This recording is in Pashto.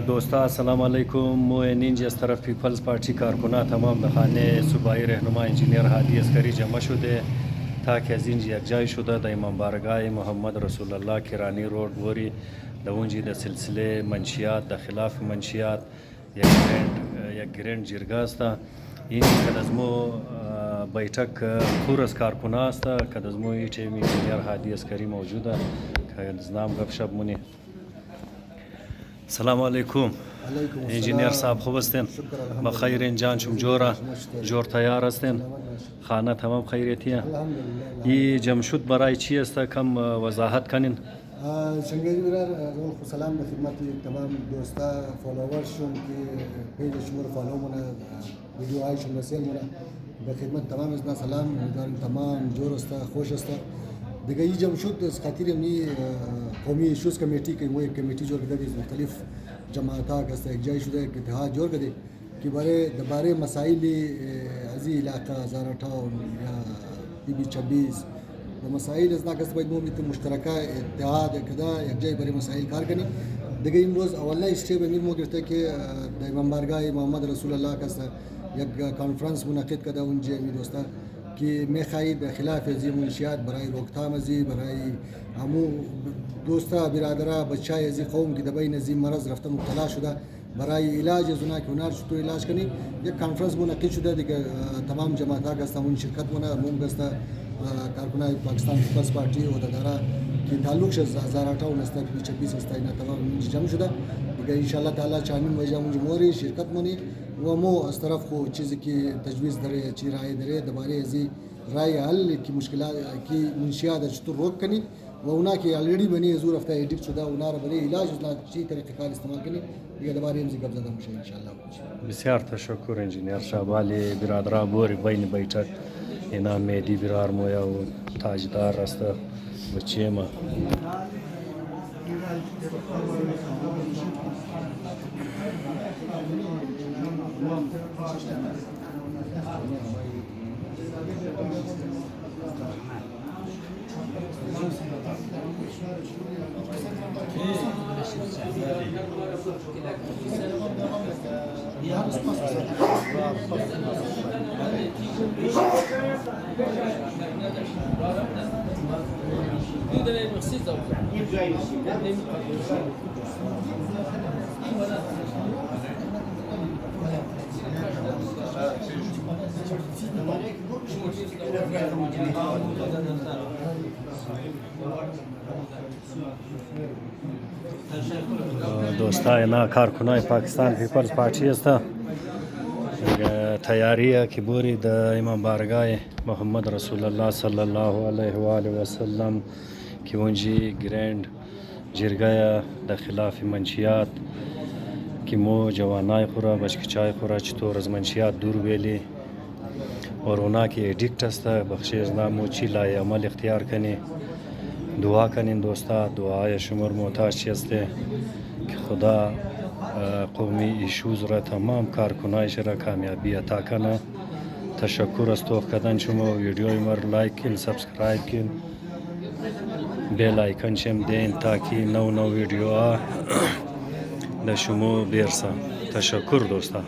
دوستا السلام علیکم. موینینج از طرف پیپلز پارتی کارکنان تمام به خانه صوبایی رهنما انجینیر هادی عسکری جمع شده تا که از اینجا یک جای شده در امام بارگاه محمد رسول الله کرانی روड وری در اونجا در سلسله منشیات در خلاف منشیات یک گرند جرگه است. این که از مو بیठक پور از کارکنان است که از مو ایچه انجینیر هادی عسکری موجوده که از نام گپ شپ مونی. سلام علیکم انجینیر صاحب، خوب هستین؟ بخیر جان شم جور تیار هستین؟ خانه تمام خیریتیه؟ این جمع شد برای چی است؟ کم وضاحت کنین؟ شنگیری برار اول سلام به خدمت تمام دوستا فالوور شم که پیج شما فالو مونه ویدیو های شما رسیل مونه به خدمت تمام از سلام می‌داریم. تمام جور است، خوش است. دیگه این جمع شد از خاطر می قومی ایشوز کمیटी که یک کمیटी جوړ کړی د مختلف جماعت‌ها که یک جای شده که اتحاد جوړ کړي که برای مسائل از علاقه هزار ټاون یا بی 26 و مسائل از ناقص باید مو مشترکه اتحاد کدا یک جای برای مسائل کار کنی. دیگه امروز اوله اسټیپ مو گرفته که د امام بارگاه محمد رسول الله کا یک کانفرنس منعقد کده اونجا می دوستا که می‌خواهید به خلاف از منشیات برای روکتام از برای همو دوستا برادرها بچهای از قوم که در بین از مرض رفته مبتلا شده برای علاج از اونها که اونها چطور علاج کنی یک کانفرنس منعقد شده. دیگه تمام جماعت‌ها که اون شرکت مونه موم گسته کارکنان پاکستان پیپلز پارتی و دارا که تعلقش از هزارتاون است 26 است اینا تمام جمع شده. دیگه ان شاء الله تعالی چانین وجه موری شرکت مونی و مو از طرف خو چیزی که تجویز داره چی رای داره درباره ازی رای حل کی مشکلات کی منشیات چطور روک کنی و اونا که الریدی بنی زور رفته ادیکت شده اونا را برای علاج اونا چی طریقه کار استعمال کنی دیگه درباره امزی گپ زدم میشه ان شاء الله. بسیار تشکر انجینیر صاحب. علی برادرها بوری بین بیठक اینا مهدی برار مویا و تاجدار است بچه ما دوستا اینا کارکنای پاکستان پیپلز پارتی است. تیاری که بوری د امام بارگاه محمد رسول الله صلی الله علیه و آله و سلم که اونجی گرند جرگه د خلاف منشیات که مو جوانای خورا بچکچای خورا چطور از منشیات دور بیلی اور اونا که ادیکت است بخشیز نامو چی لای عمل اختیار کنی. دعا کنین دوستا، دعای شمار محتاج چیسته که خدا قومی ایشوز را تمام کارکنایش را کامیابی عطا کنه. تشکر از توف کردن شما. ویدیوی مر لایک کن، سابسکرایب کن، بیل آیکن شم دین تا که نو ویدیو در شما بیرسه. تشکر دوستا.